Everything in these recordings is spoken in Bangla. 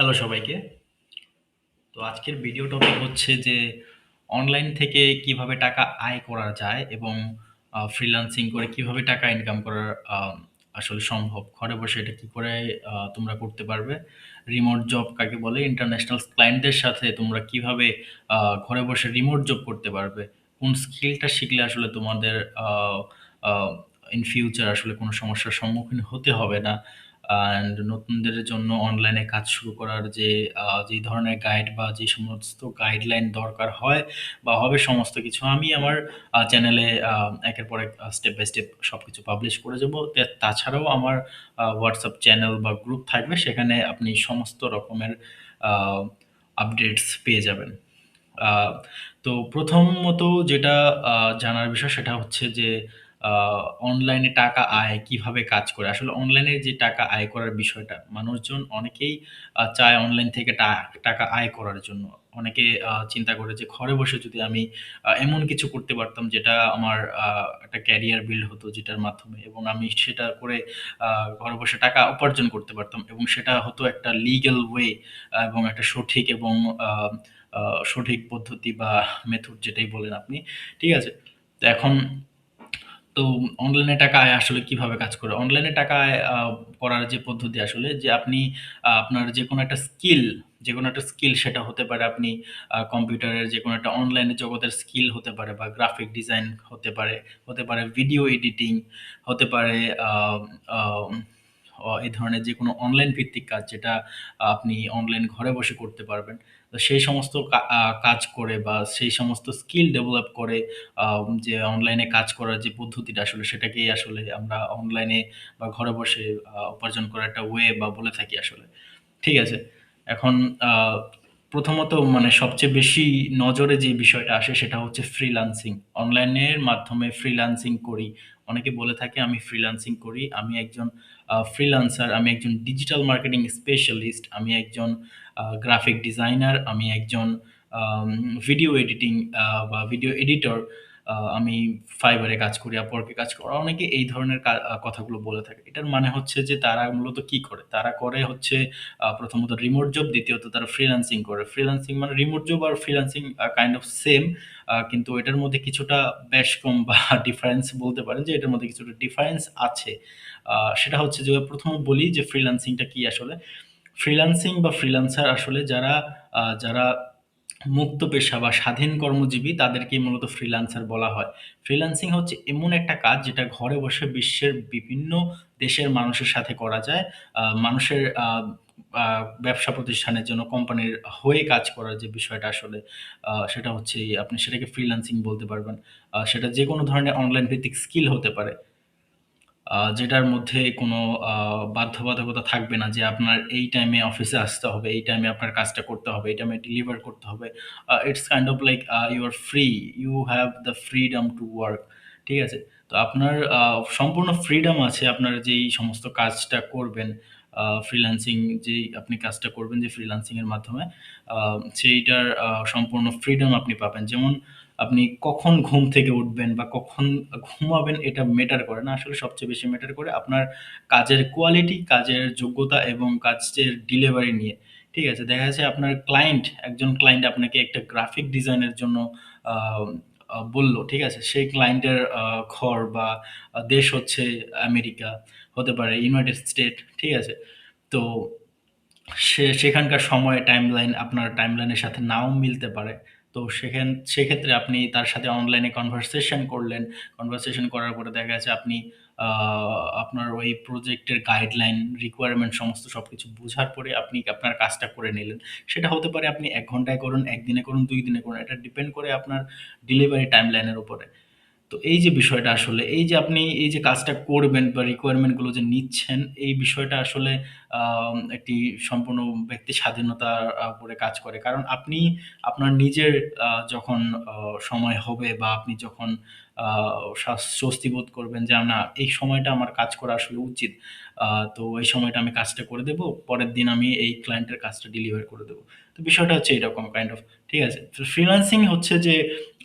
হ্যালো সবাইকে। তো আজকের ভিডিও টপিক হচ্ছে যে অনলাইন থেকে কিভাবে টাকা আয় করা যায় এবং ফ্রিল্যান্সিং করে কিভাবে টাকা ইনকাম করা আসলে সম্ভব। ঘরে বসে এটা কি করে তোমরা করতে পারবে? রিমোট জব কাকে বলে? ইন্টারন্যাশনাল ক্লায়েন্টদের সাথে তোমরা কিভাবে ঘরে বসে রিমোট জব করতে পারবে? কোন স্কিলটা শিখলে আসলে তোমাদের আ আ ইন ফিউচার আসলে কোনো সমস্যার সম্মুখীন হতে হবে না। অ্যান্ড নতুনদের জন্য অনলাইনে কাজ শুরু করার যে ধরনের গাইড বা যে সমস্ত গাইডলাইন দরকার হয় বা হবে সমস্ত কিছু আমি আমার চ্যানেলে একের পর এক স্টেপ বাই স্টেপ সবকিছু পাবলিশ করে যাব। তাছাড়াও আমার WhatsApp চ্যানেল বা গ্রুপ থাকবে সেখানে আপনি সমস্ত রকমের আ আপডেটস পেয়ে যাবেন। আ তো প্রথমত যেটা জানার বিষয় সেটা হচ্ছে যে আ অনলাইনে টাকা আয় কিভাবে কাজ করে? আসলে অনলাইনে যে টাকা আয় করার বিষয়টা, মানুষজন অনেকেই চায় অনলাইন থেকে টাকা আয় করার জন্য। অনেকে চিন্তা করে যে ঘরে বসে যদি আমি এমন কিছু করতে পারতাম যেটা আমার আ একটা ক্যারিয়ার বিল্ড হতো যেটার মাধ্যমে এবং আমি সেটা করে আ ঘরে বসে টাকা উপার্জন করতে পারতাম এবং সেটা হতো একটা লিগ্যাল ওয়ে এবং একটা সঠিক এবং আ আ সঠিক পদ্ধতি বা মেথড যেটাই বলেন আপনি। ঠিক আছে? তো এখন তো অনলাইনে টাকা আয় আসলে কিভাবে কাজ করে? অনলাইনে টাকা আয় করার যে পদ্ধতি আসলে যে আপনি আপনার যেকোনো একটা স্কিল সেটা হতে পারে আপনি কম্পিউটারের যেকোনো একটা অনলাইনে জগতের স্কিল হতে পারে বা গ্রাফিক ডিজাইন হতে পারে ভিডিও এডিটিং, হতে পারে আ আম এই ধরনের যেকোনো অনলাইন ভিত্তিক কাজ যেটা আপনি অনলাইন ঘরে বসে করতে পারবেন। তো সেই সমস্ত কাজ করে বা সেই সমস্ত স্কিল ডেভেলপ করে যে অনলাইনে কাজ করার যে পদ্ধতিটা আসলে সেটাকেই আসলে আমরা অনলাইনে বা ঘরে বসে উপার্জন করার একটা ওয়ে বা বলে থাকি আসলে। ঠিক আছে? এখন আ প্রথমত মানে সবচেয়ে বেশি নজরে যে বিষয়টা আসে সেটা হচ্ছে ফ্রিল্যান্সিং। অনলাইনের মাধ্যমে ফ্রিল্যান্সিং করি। অনেকে বলে থাকে আমি ফ্রিল্যান্সিং করি। আমি একজন ফ্রিল্যান্সার, আমি একজন ডিজিটাল মার্কেটিং স্পেশালিস্ট, আমি একজন গ্রাফিক ডিজাইনার, আমি একজন আম ভিডিও এডিটিং বা ভিডিও এডিটর। আমি Fiverr এ কাজ করি, Upwork এ কাজ করি। অনেকে এই ধরনের কথাগুলো বলে থাকে। এটার মানে হচ্ছে যে তারা মূলত কি করে? তারা করে হচ্ছে প্রথমত রিমোট জব, দ্বিতীয়ত তারা ফ্রিল্যান্সিং করে। ফ্রিল্যান্সিং মানে রিমোট জব আর ফ্রিল্যান্সিং কাইন্ড অফ সেম। কিন্তু এটার মধ্যে কিছুটা বেশ কম বা ডিফারেন্স বলতে পারেন যে এটার মধ্যে কিছুটা ডিফারেন্স আছে। সেটা হচ্ছে যে ১ম বলি যে ফ্রিল্যান্সিংটা কি আসলে? ফ্রিল্যান্সিং বা ফ্রিল্যান্সার আসলে যারা মুক্ত পেশা বা স্বাধীন কর্মজীবী তাদেরকেই মূলত ফ্রিল্যান্সার বলা হয়। ফ্রিল্যান্সিং হচ্ছে এমন একটা কাজ যেটা ঘরে বসে বিশ্বের বিভিন্ন দেশের মানুষের সাথে করা যায়। মানুষের আ ব্যবসা প্রতিষ্ঠানের জন্য কোম্পানির হয়ে কাজ করার যে বিষয়টা আসলে সেটা হচ্ছে আপনি সেটাকে ফ্রিল্যান্সিং বলতে পারবেন। সেটা যেকোনো ধরনের অনলাইন ভিত্তিক স্কিল হতে পারে। যেটার মধ্যে কোনো আ বাধ্যবাধকতা থাকবে না যে আপনার এই টাইমে অফিসে আসতে হবে, এই টাইমে আপনার কাজটা করতে হবে, এই টাইমে ডেলিভার করতে হবে। It's kind of like you are free. You have the freedom to work. ঠিক আছে? তো আপনার সম্পূর্ণ ফ্রিডম আছে আপনার যেই সমস্ত কাজটা করবেন, ফ্রিল্যান্সিং যেই আপনি কাজটা করবেন যে ফ্রিল্যান্সিং এর মাধ্যমে আ সেইটার সম্পূর্ণ ফ্রিডম আপনি পাবেন। যেমন আপনি কখন ঘুম থেকে উঠবেন বা কখন ঘুমাবেন এটা ম্যাটার করে না। আসলে সবচেয়ে বেশি ম্যাটার করে আপনার কাজের কোয়ালিটি, কাজের যোগ্যতা এবং কাজের ডেলিভারি নিয়ে। ঠিক আছে? দেখা যাচ্ছে আপনার একজন ক্লায়েন্ট আপনাকে একটা গ্রাফিক ডিজাইনের জন্য আ বলল, ঠিক আছে? সেই ক্লায়েন্টের ঘর বা দেশ হচ্ছে আমেরিকা, হতে পারে ইউনাইটেড স্টেট, ঠিক আছে? তো সেখানকার সময় টাইমলাইন আপনার টাইমলাইনের সাথে নাও মিলতে পারে। তো সেক্ষেত্রে আপনি তার সাথে অনলাইনে কনভারসেশন করলেন। কনভারসেশন করার পরে দেখা গেছে আপনি আ আপনার ওই প্রজেক্টের গাইডলাইন, রিকোয়ারমেন্ট সমস্ত সবকিছু বুঝার পরে আপনি আপনার কাজটা করে নিলেন। সেটা হতে পারে আপনি ১ ঘন্টায় করুন, ১ দিনে করুন, ২ দিনে করুন। এটা ডিপেন্ড করে আপনার ডেলিভারি টাইমলাইনের উপরে। তো এই যে বিষয়টা আসলে, এই যে আপনি এই যে কাজটা করবেন বা রিকোয়ারমেন্ট গুলো যে নিচ্ছেন, এই বিষয়টা আসলে একটি সম্পূর্ণ ব্যক্তি স্বাধীনতার উপরে কাজ করে। কারণ আপনি আপনার নিজের যখন আ সময় হবে বা আপনি যখন আ স্বস্তি বোধ করবেন যে, না এই সময়টা আমার কাজ করা আসলে উচিত। আ তো এই সময়টা আমি কাজটা করে দেব। পরের দিন আমি এই ক্লায়েন্টের কাজটা ডেলিভার করে দেব। তো বিষয়টা হচ্ছে এরকম কাইন্ড অফ, ঠিক আছে? তো ফ্রিল্যান্সিং হচ্ছে যে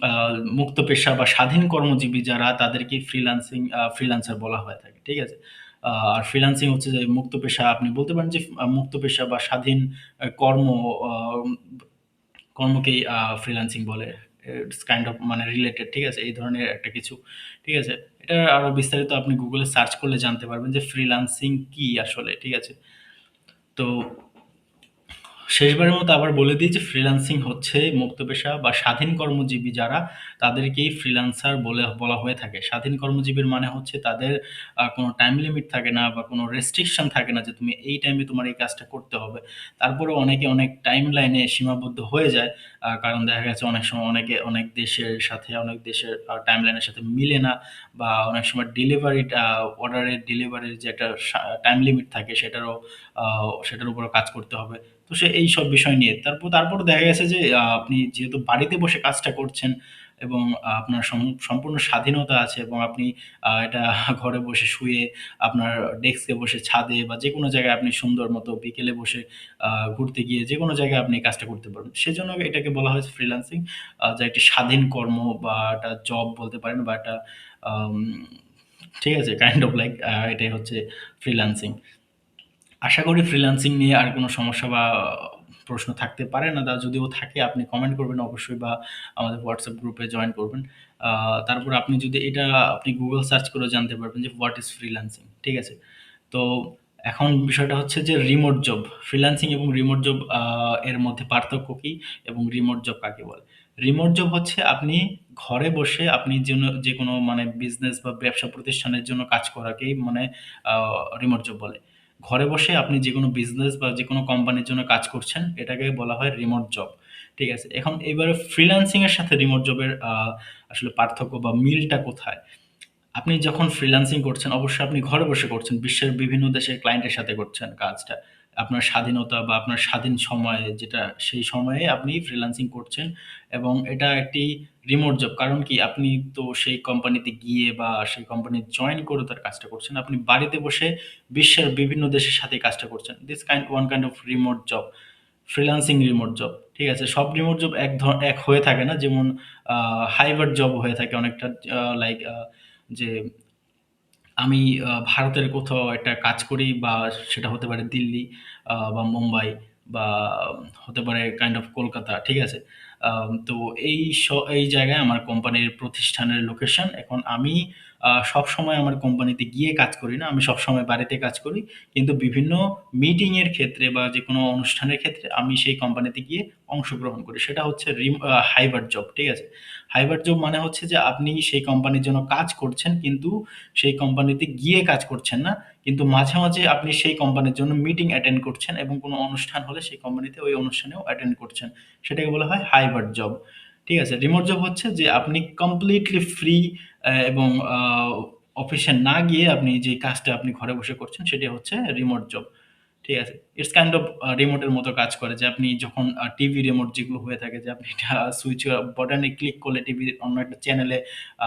আ মুক্ত পেশা বা স্বাধীন কর্মজীবী যারা তাদেরকে ফ্রিল্যান্সার বলা হয়ে থাকে। ঠিক আছে? আর ফ্রিল্যান্সিং হচ্ছে যে মুক্ত পেশা, আপনি বলতে পারেন যে মুক্ত পেশা বা স্বাধীন কর্ম, আ কর্মকেই ফ্রিল্যান্সিং বলে। ইটস কাইন্ড অফ মানে রিলেটেড, ঠিক আছে? এই ধরনের একটা কিছু, ঠিক আছে? এটা আরো বিস্তারিত আপনি গুগলে সার্চ করলে জানতে পারবেন যে ফ্রিল্যান্সিং কি আসলে, ঠিক আছে? তো শেষবারের মতো আবার বলে দিই যে ফ্রিল্যান্সিং হচ্ছে মুক্ত পেশা বা স্বাধীন কর্মজীবী যারা, তাদেরকেই ফ্রিল্যান্সার বলে বলা হয়ে থাকে। স্বাধীন কর্মজীবীর মানে হচ্ছে তাদের কোনো টাইম লিমিট থাকে না বা কোনো রেস্ট্রিকশন থাকে না যে তুমি এই টাইমে তোমার এই কাজটা করতে হবে। তারপরেও অনেকে অনেক টাইম লাইনে সীমাবদ্ধ হয়ে যায়। কারণ দেখা গেছে অনেক সময় অনেকে অনেক দেশের সাথে অনেক দেশের টাইম লাইনের সাথে মিলে না, বা অনেক সময় ডেলিভারিটা অর্ডারের ডেলিভারির যে একটা টাইম লিমিট থাকে সেটার উপরও কাজ করতে হবে। তো সে এইসব বিষয় নিয়ে তারপর দেখা গেছে যে আপনি যেহেতু বাড়িতে বসে কাজটা করছেন এবং আপনার সম্পূর্ণ স্বাধীনতা আছে এবং আপনি এটা ঘরে বসে শুয়ে আপনার ডেস্কে বসে ছাদে বা যেকোনো জায়গায় আপনি সুন্দর মতো বিকেলে বসে ঘুরতে গিয়ে যেকোনো জায়গায় আপনি কাজটা করতে পারবেন। সেজন্য এটাকে বলা হয়েছে ফ্রিল্যান্সিং, যা একটি স্বাধীন কর্ম বা একটা জব বলতে পারেন, বা একটা আম ঠিক আছে? কাইন্ড অফ লাইক এটাই হচ্ছে ফ্রিল্যান্সিং। আশা করি ফ্রিল্যান্সিং নিয়ে আর কোনো সমস্যা বা প্রশ্ন থাকতে পারে না। যদিও থাকে আপনি কমেন্ট করবেন অবশ্যই, বা আমাদের WhatsApp গ্রুপে জয়েন করবেন। তারপর আপনি যদি এটা আপনি Google সার্চ করেও জানতে পারবেন যে হোয়াট ইস ফ্রিল্যান্সিং, ঠিক আছে? তো এখন বিষয়টা হচ্ছে যে রিমোট জব। ফ্রিল্যান্সিং এবং রিমোট জব এর মধ্যে পার্থক্য কি এবং রিমোট জব কাকে বলে? রিমোট জব হচ্ছে আপনি ঘরে বসে আপনি যেকোনো মানে বিজনেস বা ব্যবসা প্রতিষ্ঠানের জন্য কাজ করাকেই মানে আ রিমোট জব বলে। ঘরে বসে আপনি যেকোনো বিজনেস বা যেকোনো কোম্পানির জন্য কাজ করছেন, এটাকে বলা হয় রিমোট জব। ঠিক আছে? এখন এবারে ফ্রিল্যান্সিং এর সাথে রিমোট জবের আসলে পার্থক্য বা মিলটা কোথায়? আপনি যখন ফ্রিল্যান্সিং করছেন, অবশ্যই আপনি ঘরে বসে করছেন। বিশ্বের বিভিন্ন দেশের ক্লায়েন্টের সাথে করছেন কাজটা। আপনার স্বাধীনতা বা আপনার স্বাধীন সময়ে যেটা, সেই সময়ে আপনি ফ্রিল্যান্সিং করছেন এবং এটা একটি রিমোট জব। কারণ কি? আপনি তো সেই কোম্পানিতে গিয়ে বা সেই কোম্পানি জয়েন করে তার কাজটা করছেন। আপনি বাড়িতে বসে বিশ্বের বিভিন্ন দেশের সাথে কাজটা করছেন। This one kind of remote job. Freelancing remote job. ঠিক আছে? সব রিমোট জব এক হয়ে থাকে না। যেমন আ হাইবার জব হয়ে থাকে অনেকটা, লাইক যে আমি ভারতের কোথাও একটা কাজ করি, বা সেটা হতে পারে দিল্লি বা মুম্বাই, বা হতে পারে কাইন্ড অফ কলকাতা। ঠিক আছে? তো এই জায়গায় আমার কোম্পানির প্রতিষ্ঠানের লোকেশন। এখন আমি সবসময় আমার কোম্পানিতে গিয়ে কাজ করি না। আমি সবসময় বাড়িতে কাজ করি। কিন্তু বিভিন্ন মিটিং এর ক্ষেত্রে বা যেকোনো অনুষ্ঠানের ক্ষেত্রে আমি সেই কোম্পানিতে গিয়ে অংশগ্রহণ করি। সেটা হচ্ছে হাইবার জব। ঠিক আছে? হাইবার জব মানে হচ্ছে যে আপনি সেই কোম্পানির জন্য কাজ করছেন, কিন্তু সেই কোম্পানিতে গিয়ে কাজ করছেন না। কিন্তু মাঝে, মাঝে আপনি সেই কোম্পানির জন্য মিটিং অ্যাটেন্ড করছেন এবং কোনো অনুষ্ঠান হলে সেই কোম্পানিতে ওই অনুষ্ঠানেও অ্যাটেন্ড করছেন। সেটাকে বলা হয় হাইবার জব। ঠিক আছে? রিমোট জব হচ্ছে যে আপনি কমপ্লিটলি ফ্রি এবং অফিসে না গিয়ে আপনি যে কাজটা আপনি ঘরে বসে করছেন সেটি হচ্ছে রিমোট জব। ঠিক আছে? ইটস কাইন্ড অফ রিমোটের মতো কাজ করে, যে আপনি যখন টিভি রিমোট যেগুলো হয়ে থাকে, যে আপনি এটা সুইচ বাটনে ক্লিক করলে টিভির অন্য একটা চ্যানেলে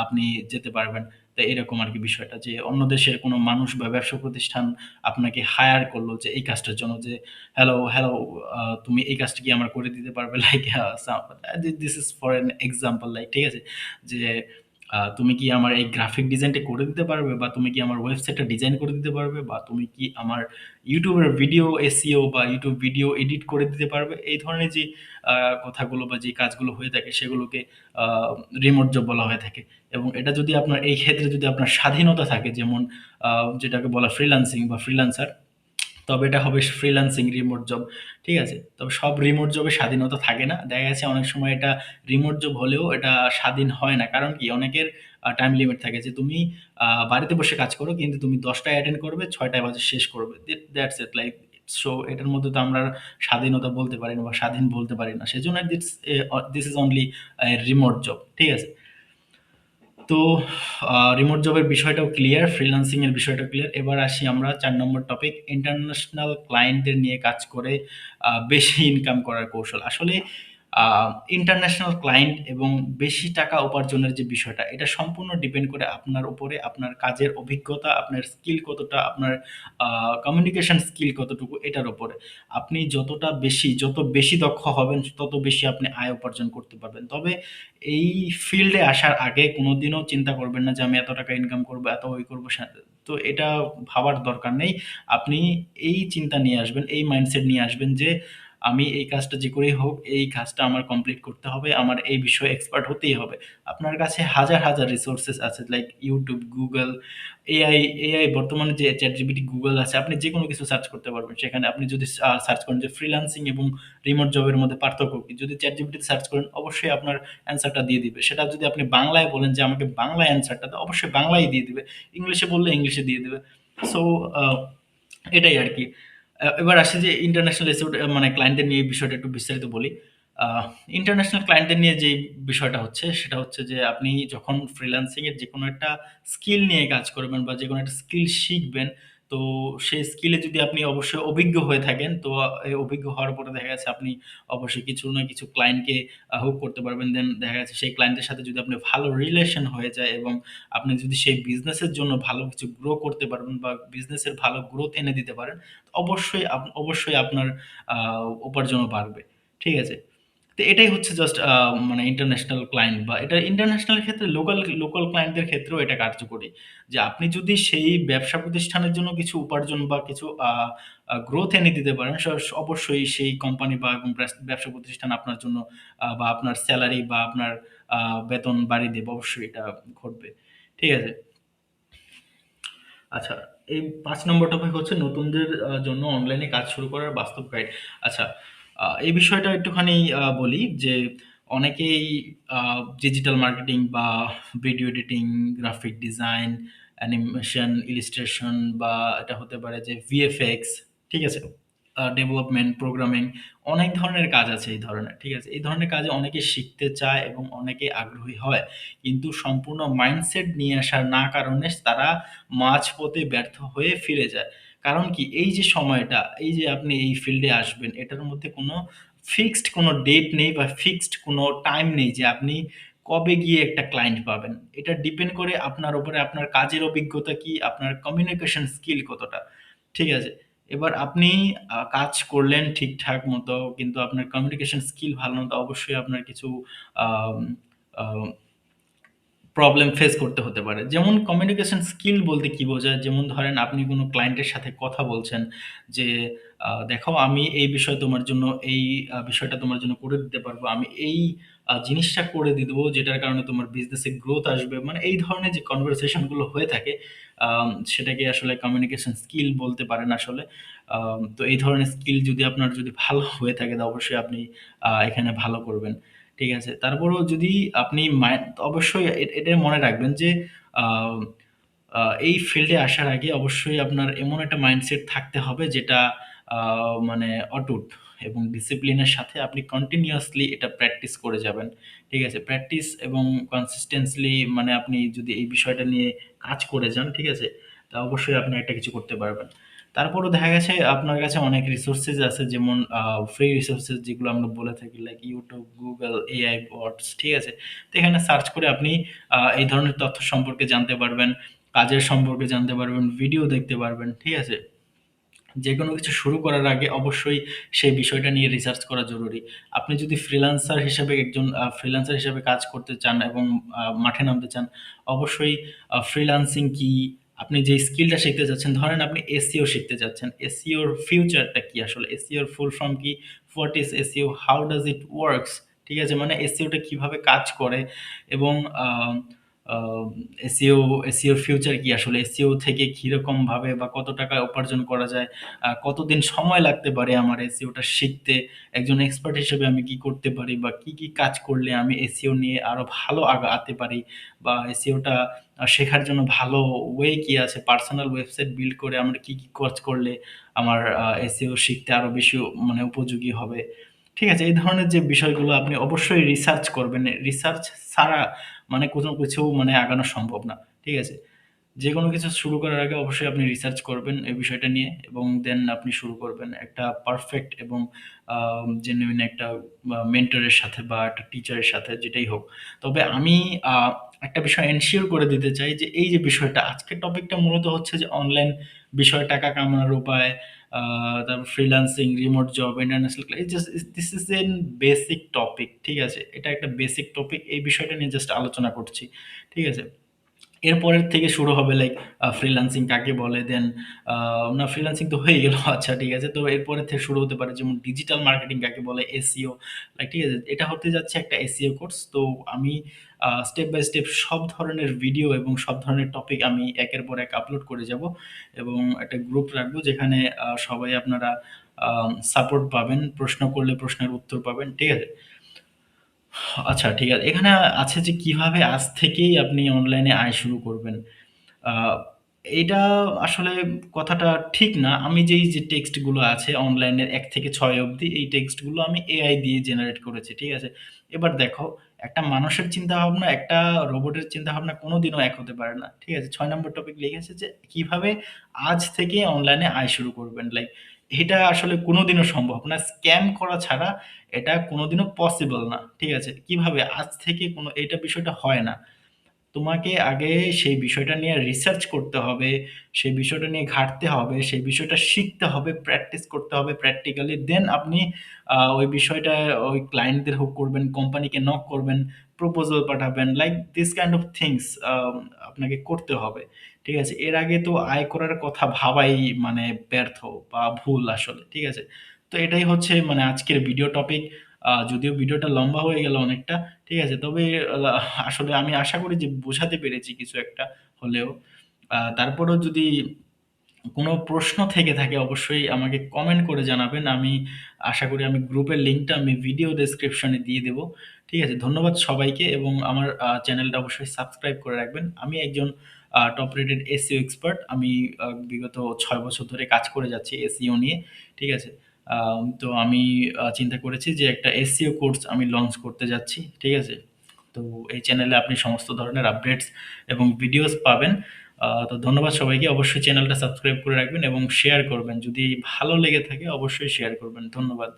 আপনি যেতে পারবেন। তো এরকম আরকি বিষয়টা, যে অন্য দেশের কোনো মানুষ বা ব্যবসা প্রতিষ্ঠান আপনাকে হায়ার করলো যে এই কাজটার জন্য, যে হ্যালো, হ্যালো, তুমি এই কাজটা কি আমার করে দিতে পারবে? Like this is for an example, like ঠিক আছে? যে তুমি কি আমার এই গ্রাফিক ডিজাইনটা করে দিতে পারবে? বা তুমি কি আমার ওয়েবসাইটটা ডিজাইন করে দিতে পারবে? বা তুমি কি আমার YouTube এর ভিডিও SEO বা YouTube ভিডিও এডিট করে দিতে পারবে? এই ধরনের যে আ কথাগুলো বা যে কাজগুলো হয়ে থাকে সেগুলোকে আ রিমোট জব বলা হয়ে থাকে। এবং এটা যদি আপনার এই ক্ষেত্রে যদি আপনার স্বাধীনতা থাকে, যেমন আ যেটাকে বলা ফ্রিল্যান্সিং বা ফ্রিল্যান্সার, তবে এটা হবে ফ্রিল্যান্সিং রিমোট জব। ঠিক আছে? তবে সব রিমোট জবে স্বাধীনতা থাকে না। দেখা গেছে অনেক সময় এটা রিমোট জব হলেও এটা স্বাধীন হয় না। কারণ কি? অনেকের টাইম লিমিট থাকে যে তুমি বাড়িতে বসে কাজ করো, কিন্তু তুমি ১০ টায় অ্যাটেন্ড করবে, ৬ টায় বাজে শেষ করবে। দ্যাটস ইট, লাইক সো এটার মধ্যে তো আমরা স্বাধীনতা বলতে পারি না বা স্বাধীন বলতে পারি না। সেজন্য this is only remote job. ঠিক আছে? তো রিমোট জবের বিষয়টাও ক্লিয়ার, ফ্রিল্যান্সিং এর বিষয়টাও ক্লিয়ার। এবার আসি আমরা ৪ নম্বর টপিক, ইন্টারন্যাশনাল ক্লায়েন্টদের নিয়ে কাজ করে বেশি ইনকাম করার কৌশল। আসলে আ ইন্টারন্যাশনাল ক্লায়েন্ট এবং বেশি টাকা উপার্জনের যে বিষয়টা, এটা সম্পূর্ণ ডিপেন্ড করে আপনার উপরে, আপনার কাজের অভিজ্ঞতা, আপনার স্কিল কতটা, আপনার আ কমিউনিকেশন স্কিল কতটুকু, এটার উপরে। আপনি যত বেশি দক্ষ হবেন, তত বেশি আপনি আয় উপার্জন করতে পারবেন। তবে এই ফিল্ডে আসার আগে কোনোদিনও চিন্তা করবেন না যে আমি এত টাকা ইনকাম করব, এত করব। তো এটা ভাবার দরকার নেই। আপনি এই চিন্তা নিয়ে আসবেন, এই মাইন্ডসেট নিয়ে আসবেন যে আমি এই কাজটা যে করেই হোক, এই কাজটা আমার কমপ্লিট করতে হবে। আমার এই বিষয়ে এক্সপার্ট হতেই হবে। আপনার কাছে হাজার, হাজার রিসোর্সেস আছে like YouTube, Google, AI AI বর্তমানে যে ChatGPT, Google আছে, আপনি যেকোনো কিছু সার্চ করতে পারবেন। সেখানে আপনি যদি সার্চ করেন যে ফ্রিল্যান্সিং এবং রিমোট জবের মধ্যে পার্থক্য কি? যদি ChatGPT তে সার্চ করেন অবশ্যই আপনার অ্যান্সারটা দিয়ে দিবে। সেটা যদি আপনি বাংলায় বলেন যে আমাকে বাংলায় অ্যান্সারটা দাও, অবশ্যই বাংলায় দিয়ে দিবে। ইংলিশে বললে ইংলিশে দিয়ে দিবে। সো আ এটাই আরকি। এবার আসি যে ইন্টারন্যাশনাল এসিউড মানে ক্লায়েন্টদের নিয়ে এই বিষয়টা একটু বিস্তারিত বলি। আ ইন্টারন্যাশনাল ক্লায়েন্টদের নিয়ে যেই বিষয়টা হচ্ছে, সেটা হচ্ছে যে আপনি যখন ফ্রিল্যান্সিং এর যেকোনো একটা স্কিল নিয়ে কাজ করবেন বা যেকোনো একটা স্কিল শিখবেন, তো সেই স্কিলে যদি আপনি অবশ্যই অভিজ্ঞ হয়ে থাকেন, তো এই অভিজ্ঞ হওয়ার পরে দেখা গেছে আপনি অবশ্যই কিছু না কিছু ক্লায়েন্টকে হুক করতে পারবেন। দেন দেখা যাচ্ছে সেই ক্লায়েন্টের সাথে যদি আপনার ভালো রিলেশন হয়ে যায় এবং আপনি যদি সেই বিজনেসের জন্য ভালো কিছু গ্রো করতে পারবেন বা বিজনেসের ভালো গ্রোথ এনে দিতে পারেন, অবশ্যই অবশ্যই আপনার আ উপার্জনও বাড়বে। ঠিক আছে? তো এটাই হচ্ছে জাস্ট মানে ইন্টারন্যাশনাল ক্লায়েন্ট বা এটা ইন্টারন্যাশনাল ক্ষেত্রে লোকাল ক্লায়েন্টদের ক্ষেত্রেও এটা কার্যকরী। যে আপনি যদি সেই ব্যবসা প্রতিষ্ঠানের জন্য কিছু উপার্জন বা কিছু আ আ গ্রোথ এনে দিতে পারেন, অবশ্যই সেই কোম্পানি বা এবং ব্যবসা প্রতিষ্ঠান আপনার জন্য বা আপনার সেলারি বা আপনার আ বেতন বাড়িয়ে দেবে। অবশ্যই এটা ঘটবে। ঠিক আছে? আচ্ছা, এই ৫ নম্বর টপিক হচ্ছে নতুনদের জন্য অনলাইনে কাজ শুরু করার বাস্তব গাইড। আচ্ছা, এই বিষয়টা একটুখানি বলি যে অনেকেই আ ডিজিটাল মার্কেটিং বা video editing, graphic design, animation, illustration বা এটা হতে পারে যে ভিএফএক্স, ঠিক আছে? ডেভেলপমেন্ট, প্রোগ্রামিং অনেক ধরনের কাজ আছে এই ধরনের। ঠিক আছে? এই ধরনের কাজে অনেকে শিখতে চায় এবং অনেকে আগ্রহী হয়। কিন্তু সম্পূর্ণ মাইন্ডসেট নিয়ে আসার না কারণে তারা মাঝপথে ব্যর্থ হয়ে ফিরে যায়। কারণ কি? এই যে সময়টা, এই যে আপনি এই ফিল্ডে আসবেন, এটার মধ্যে কোনো ফিক্সড কোনো ডেট নেই বা ফিক্সড কোনো টাইম নেই যে আপনি কবে গিয়ে একটা ক্লায়েন্ট পাবেন। এটা ডিপেন্ড করে আপনার উপরে, আপনার কাজের অভিজ্ঞতা কি, আপনার কমিউনিকেশন স্কিল কতটা। ঠিক আছে? এবার আপনি কাজ করলেন ঠিকঠাক মতো কিন্তু আপনার কমিউনিকেশন স্কিল ভালো না, তো অবশ্যই আপনার কিছু আম আ প্রবলেম ফেস করতে হতে পারে। যেমন কমিউনিকেশন স্কিল বলতে কি বোঝায়? যেমন ধরেন আপনি কোন ক্লায়েন্টের সাথে কথা বলছেন যে, "দেখো আমি এই বিষয়ে তোমার জন্য এই বিষয়টা তোমার জন্য করে দিতে পারবো। আমি এই জিনিসটা করে দিব যেটার কারণে তোমার বিজনেসে গ্রোথ আসবে।" মানে এই ধরনের যে কনভারসেশন গুলো হয়ে থাকে সেটাকে আসলে কমিউনিকেশন স্কিল বলতে পারেন আসলে। তো এই ধরনের স্কিল যদি আপনার যদি ভালো হয়ে থাকে তো অবশ্যই আপনি এখানে ভালো করবেন। ঠিক আছে? তারপরেও যদি আপনি অবশ্যই এটা মনে রাখবেন যে আ আ এই ফিল্ডে আসার আগে অবশ্যই আপনার এমন একটা মাইন্ডসেট থাকতে হবে যেটা আ মানে অটুট এবং ডিসিপ্লিনের সাথে আপনি কন্টিনিউয়াসলি এটা প্র্যাকটিস করে যাবেন। ঠিক আছে? প্র্যাকটিস এবং কনসিস্টেন্টলি মানে আপনি যদি এই বিষয়টা নিয়ে কাজ করে যান, ঠিক আছে? তা অবশ্যই আপনি একটা কিছু করতে পারবেন। তারপরও দেখা গেছে আপনার কাছে অনেক রিসোর্সেস আছে যেমন ফ্রি রিসোর্সেস যেগুলো আমরা বলে থাকি like YouTube, Google, AI bots, ঠিক আছে? তো এখানে সার্চ করে আপনি এই ধরনের তথ্য সম্পর্কে জানতে পারবেন, কাজের সম্পর্কে জানতে পারবেন, ভিডিও দেখতে পারবেন, ঠিক আছে? যেকোনো কিছু শুরু করার আগে অবশ্যই সেই বিষয়টা নিয়ে রিসার্চ করা জরুরি। আপনি যদি ফ্রিল্যান্সার হিসেবে কাজ করতে চান এবং মাঠে নামতে চান, অবশ্যই ফ্রিল্যান্সিং কি? আপনি যে স্কিলটা শিখতে চাচ্ছেন, ধরেন আপনি এসইও শিখতে চাচ্ছেন। এসইও এর ফিউচারটা কি আসলে? এসইও এর ফুল ফর্ম কি? What is SEO? How does it works? ঠিক আছে? মানে এসইও টা কিভাবে কাজ করে এবং আ আ এসইও এসইওর ফিউচার কি আসলে? এসইও থেকে কিরকমভাবে বা কত টাকা উপার্জন করা যায়? কতদিন সময় লাগতে পারে আমার এসইওটা শিখতে? একজন এক্সপার্ট হিসেবে আমি কি করতে পারি? বা কি, কি কাজ করলে আমি এসইও নিয়ে আরো ভালো আগাতে পারি? বা এসইওটা শেখার জন্য ভালো ওয়ে কি আছে? পার্সোনাল ওয়েবসাইট বিল্ড করে আমরা কি, কি কাজ করলে আমার এসইও শিখতে আরো বেশি মানে উপযোগী হবে? ঠিক আছে? এই ধরনের যে বিষয়গুলো আপনি অবশ্যই রিসার্চ করবেন। রিসার্চ ছাড়া মানে কোনো কিছু মানে আগানো সম্ভব না। ঠিক আছে? যেকোনো কিছু শুরু করার আগে অবশ্যই আপনি রিসার্চ করবেন এই বিষয়টা নিয়ে এবং দেন আপনি শুরু করবেন। একটা পারফেক্ট এবং জেনুইন একটা মেন্টরের সাথে বা একটা টিচারের সাথে যেটাই হোক। তবে আমি আ একটা বিষয় এনশিওর করে দিতে চাই যে এই যে বিষয়টা আজকের টপিকটা মূলত হচ্ছে যে অনলাইন বিষয়ে টাকা কামানোর উপায়, আ তারপর freelancing, remote job, international this is N basic topic. ঠিক আছে? এটা একটা বেসিক টপিক। এই বিষয়টা নিয়ে জাস্ট আলোচনা করছি। ঠিক আছে? এরপরের থেকে শুরু হবে লাইক ফ্রিল্যান্সিং কাকে বলে? দেন না ফ্রিল্যান্সিং তো হয়ে গেল। আচ্ছা ঠিক আছে। তো এরপরের থেকে শুরু হতে পারে যেমন ডিজিটাল মার্কেটিং কাকে বলে? এসইও লাইক ঠিক আছে? এটা হতে যাচ্ছে একটা এসইও কোর্স। তো আমি স্টেপ বাই স্টেপ সব ধরনের ভিডিও এবং সব ধরনের টপিক আমি একের পর এক আপলোড করে যাব এবং একটা গ্রুপ রাখবো যেখানে সবাই আপনারা সাপোর্ট পাবেন। প্রশ্ন করলে প্রশ্নের উত্তর পাবেন। ঠিক আছে? আচ্ছা ঠিক আছে। এখানে আছে যে কিভাবে আজ থেকেই আপনি অনলাইনে আয় শুরু করবেন। আ এইটা আসলে কথাটা ঠিক না। আমি যে টেক্সট গুলো আছে অনলাইনের ১ থেকে ৬ অব্দি এই টেক্সট গুলো আমি এআই দিয়ে জেনারেট করেছি। ঠিক আছে? এবার দেখো একটা মানুষের চিন্তাভাবনা, একটা রোবটের চিন্তাভাবনা কোনদিনও এক হতে পারে না। ঠিক আছে? ৬ নম্বর টপিক লিখেছে যে কিভাবে আজ থেকে অনলাইনে আয় শুরু করবেন। লাইক এটা আসলে কোনদিনও সম্ভব না। স্ক্যাম করা ছাড়া এটা কোনদিনও পসিবল না। ঠিক আছে? কিভাবে আজ থেকে এটা বিষয়টা হয় না। তোমাকে আগে সেই বিষয়টা নিয়ে রিসার্চ করতে হবে, সেই বিষয়টা নিয়ে ঘাঁটতে হবে, সেই বিষয়টা শিখতে হবে, প্র্যাকটিস করতে হবে প্র্যাকটিক্যালি। দেন আপনি ওই বিষয়টা ওই ক্লায়েন্টদের হোক করবেন, কোম্পানিকে নক করবেন, প্রপোজাল পাঠাবেন। Like this kind of things আপনাকে করতে হবে। ঠিক আছে? এর আগে তো আয় করার কথা ভাবাই মানে ব্যর্থ বা ভুল আসলে। ঠিক আছে? তো এটাই হচ্ছে মানে আজকের ভিডিও টপিক। যদিও ভিডিওটা লম্বা হয়ে গেল অনেকটা। ঠিক আছে? তবে আসলে আমি আশা করি যে বোঝাতে পেরেছি কিছু একটা হলেও। তারপরেও যদি কোনো প্রশ্ন থেকে থাকে অবশ্যই আমাকে কমেন্ট করে জানাবেন। আমি আশা করি আমি গ্রুপের লিঙ্কটা আমি ভিডিও ডেসক্রিপশনে দিয়ে দেব। ঠিক আছে? ধন্যবাদ সবাইকে এবং আমার চ্যানেলটা অবশ্যই সাবস্ক্রাইব করে রাখবেন। আমি একজন টপ রেটেড এসইও এক্সপার্ট। আমি বিগত ৬ বছর ধরে কাজ করে যাচ্ছি এসইও নিয়ে। ঠিক আছে? তো আমি চিন্তা করেছি যে একটা এসইও কোর্স আমি লঞ্চ করতে যাচ্ছি। ঠিক আছে? তো এই চ্যানেলে আপনি সমস্ত ধরনের আপডেটস এবং ভিডিওস পাবেন। তো ধন্যবাদ সবাইকে। অবশ্যই চ্যানেলটা সাবস্ক্রাইব করে রাখবেন এবং শেয়ার করবেন। যদি ভালো লেগে থাকে অবশ্যই শেয়ার করবেন। ধন্যবাদ।